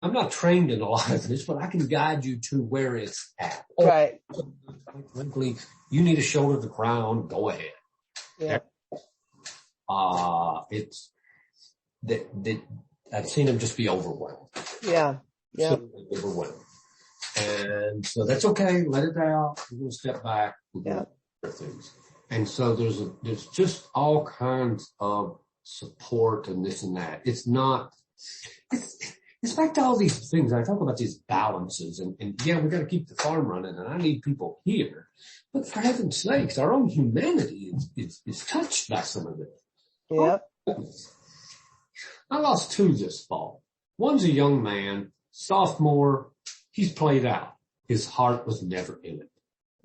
I'm not trained in a lot of this, but I can guide you to where it's at. Right. Frankly, you need a shoulder to cry on, go ahead. Yeah. It's that I've seen them just be overwhelmed. Yeah. Yeah. So overwhelmed. And so that's okay. Let it out. We're going to step back. We're going to do things. And so there's just all kinds of support and this and that. It's back to all these things. I talk about these balances and yeah, we got to keep the farm running and I need people here. But for heaven's sakes, our own humanity is touched by some of it. Yep. I lost 2 this fall. One's a young man, sophomore. He's played out. His heart was never in it.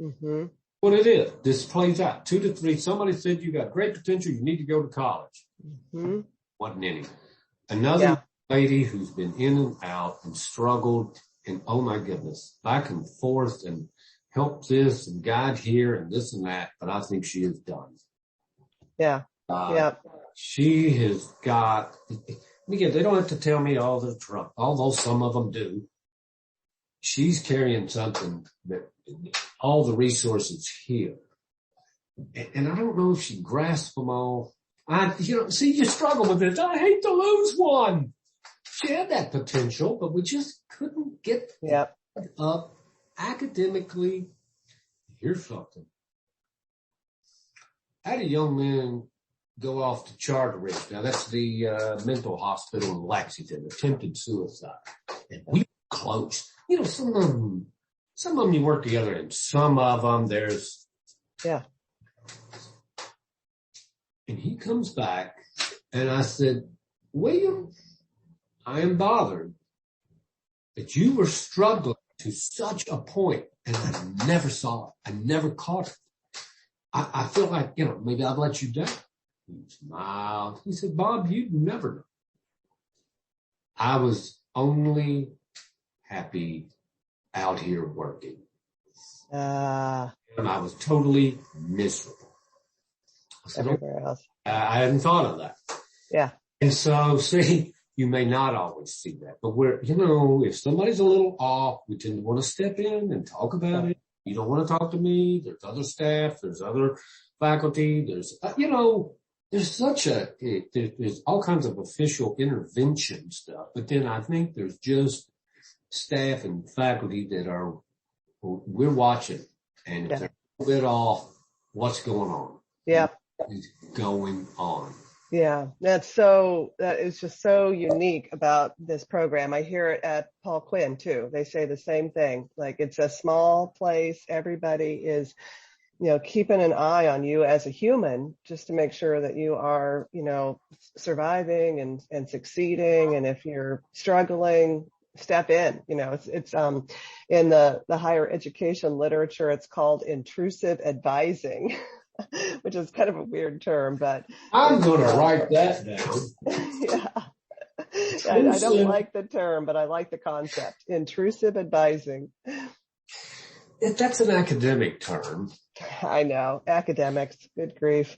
Mm-hmm. What it is, this plays out. 2 to 3. Somebody said you got great potential. You need to go to college. Mm-hmm. Wasn't any. Another lady who's been in and out and struggled and oh my goodness, back and forth and help this and guide here and this and that. But I think she is done. Yeah. She has got, again, they don't have to tell me all the trouble, although some of them do. She's carrying something that all the resources here. And I don't know if she grasped them all. You struggle with it. I hate to lose one. She had that potential, but we just couldn't get up academically. Here's something. I had a young man go off to Charteridge. Now that's the mental hospital in Lexington, attempted suicide. And we were close. Some of them you work together and some of them there's. Yeah. And he comes back and I said, William, I am bothered that you were struggling to such a point and I never saw it. I never caught it. I feel like, maybe I've let you down. He smiled. He said, Bob, you'd never know. I was only happy out here working. And I was totally miserable. I said, everywhere else. I hadn't thought of that. Yeah. And so, see, you may not always see that, but if somebody's a little off, we tend to want to step in and talk about it. You don't want to talk to me. There's other staff. There's other faculty. There's, there's there's all kinds of official intervention stuff, but then I think there's just staff and faculty that we're watching and if they're a little bit off, what's going on? Yeah. What's going on? Yeah. That is just so unique about this program. I hear it at Paul Quinn too. They say the same thing. Like it's a small place. Everybody is, keeping an eye on you as a human just to make sure that you are, surviving and succeeding. And if you're struggling, step in. It's in the higher education literature, it's called intrusive advising, which is kind of a weird term, but I'm going to write that down. Yeah. I don't like the term, but I like the concept. Intrusive advising. That's an academic term. I know. Academics. Good grief.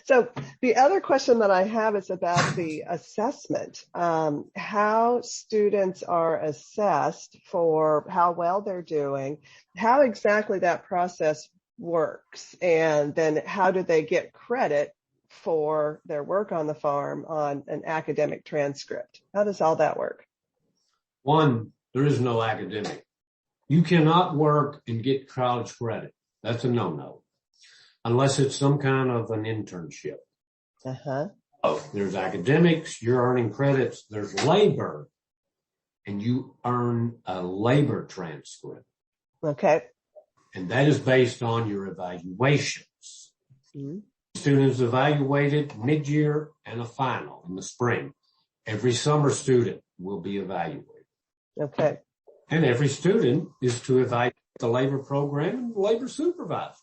So the other question that I have is about the assessment, how students are assessed for how well they're doing, how exactly that process works, and then how do they get credit for their work on the farm on an academic transcript? How does all that work? One, there is no academic. You cannot work and get college credit. That's a no-no. Unless it's some kind of an internship. Oh, there's academics, you're earning credits. There's labor, and you earn a labor transcript. Okay. And that is based on your evaluations. Mm-hmm. Students evaluated mid-year and a final in the spring. Every summer student will be evaluated. Okay. And every student is to evaluate the labor program and the labor supervisor.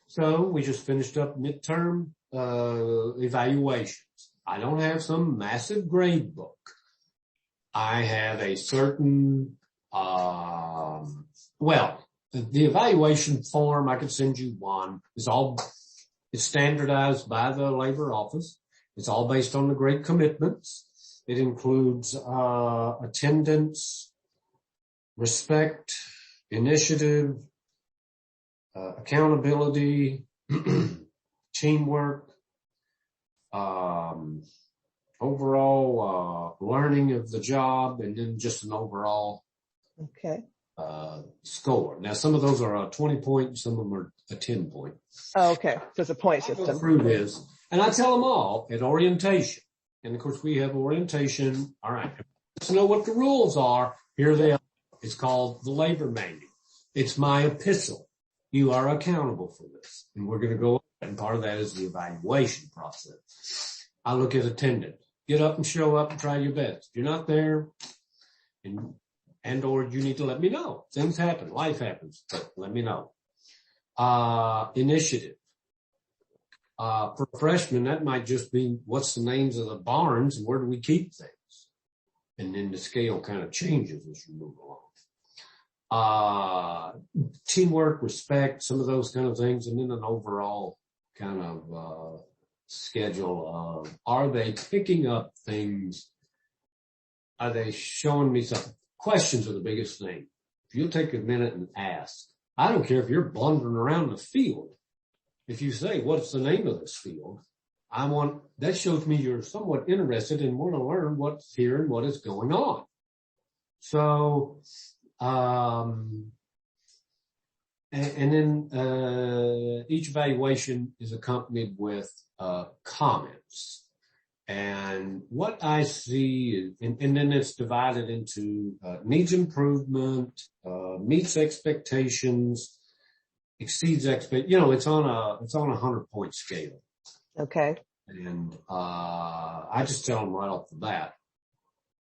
So we just finished up midterm evaluations. I don't have some massive grade book. I have a certain, the evaluation form, I could send you one, it's standardized by the labor office. It's all based on the grade commitments. It includes attendance, respect, initiative, accountability, teamwork, overall learning of the job, and then just an overall score. Now, some of those are a 20 point, some of them are a 10 point. Oh, okay. So it's a point I system. go through this, and I tell them all at orientation. And of course, we have orientation. All right. Let's know what the rules are. Here they are. It's called the labor manual. It's my epistle. You are accountable for this. And we're going to go, and part of that is the evaluation process. I look at attendance. Get up and show up and try your best. If you're not there, and or you need to let me know. Things happen. Life happens. But let me know. Initiative. For freshmen, that might just be what's the names of the barns and where do we keep things? And then the scale kind of changes as you move along. Teamwork, respect, some of those kind of things, and then an overall kind of schedule of, are they picking up things? Are they showing me something? Questions are the biggest thing. If you'll take a minute and ask, I don't care if you're blundering around the field. If you say, what's the name of this field? That shows me you're somewhat interested and want to learn what's here and what is going on. So, and then each evaluation is accompanied with comments. And what I see, and then it's divided into needs improvement, meets expectations, exceeds it's on a 100-point scale. Okay. And I just tell them right off the bat,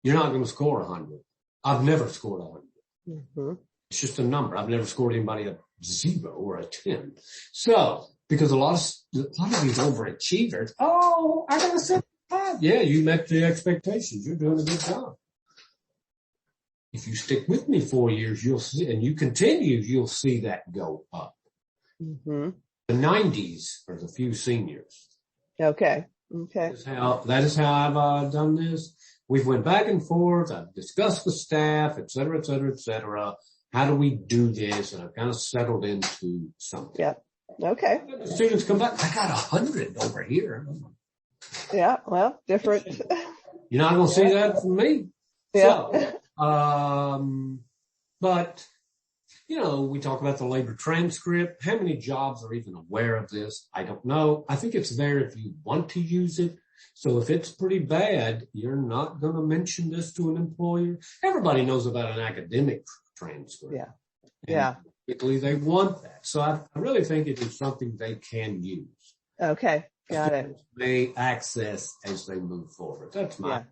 you're not going to score 100. I've never scored 100. Mm-hmm. It's just a number. I've never scored anybody a 0 or a 10. So, because a lot of these overachievers, I got a 75. Yeah, you met the expectations. You're doing a good job. If you stick with me 4 years, you'll see, and you continue, you'll see that go up. Mm-hmm. The 90s are the few seniors. Okay. That is how I've done this. We've went back and forth. I've discussed with staff, et cetera, et cetera, et cetera. How do we do this? And I've kind of settled into something. Yeah. Okay. The students come back. I got 100 over here. Yeah. Well, different. You're not going to see that from me. Yeah. So, but, we talk about the labor transcript. How many jobs are even aware of this? I don't know. I think it's there if you want to use it. So if it's pretty bad, you're not going to mention this to an employer. Everybody knows about an academic transcript. Yeah. And yeah. typically they want that. So I really think it is something they can use. Okay. Got it. They access as they move forward. That's my.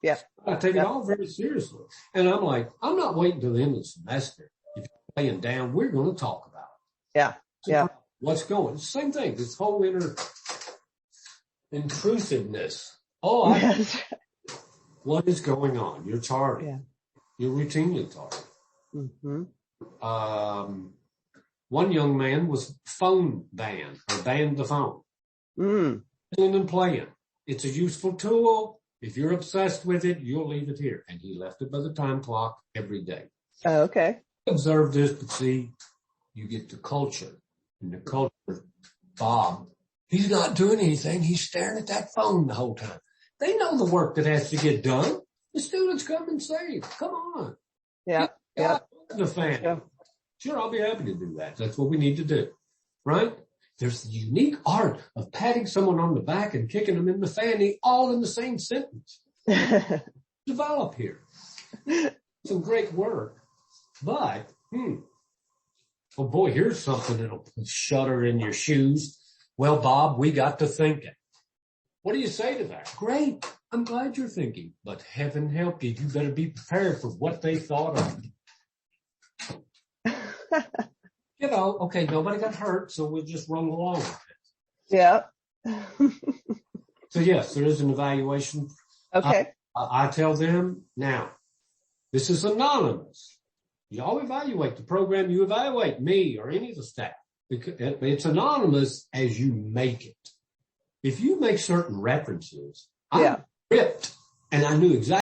Yeah. I take it all very seriously. And I'm like, I'm not waiting till the end of the semester. If you're laying down, we're going to talk about it. Yeah. So yeah. What's going? It's the same thing. This whole intrusiveness. Yes. What is going on? You're tardy. Yeah. You're routinely tardy. Mm-hmm. One young man was phone banned or banned the phone. And playing. It's a useful tool. If you're obsessed with it, you'll leave it here. And he left it by the time clock every day. Oh, okay. Observe this, but see, you get the culture. And the culture, Bob, he's not doing anything. He's staring at that phone the whole time. They know the work that has to get done. The students come and say, come on. Yeah. Yeah. The fan. Yeah. Sure, I'll be happy to do that. That's what we need to do. Right? There's the unique art of patting someone on the back and kicking them in the fanny all in the same sentence. Develop here. Some great work. But, oh boy, here's something that'll shudder in your shoes. Well, Bob, we got to thinking. What do you say to that? Great. I'm glad you're thinking. But heaven help you. You better be prepared for what they thought of. Okay, nobody got hurt, so we'll just roll along with it. Yeah. So yes, there is an evaluation. Okay. I tell them, now, this is anonymous. Y'all evaluate the program. You evaluate me or any of the staff. It's anonymous as you make it. If you make certain references, I'm ripped. And I knew exactly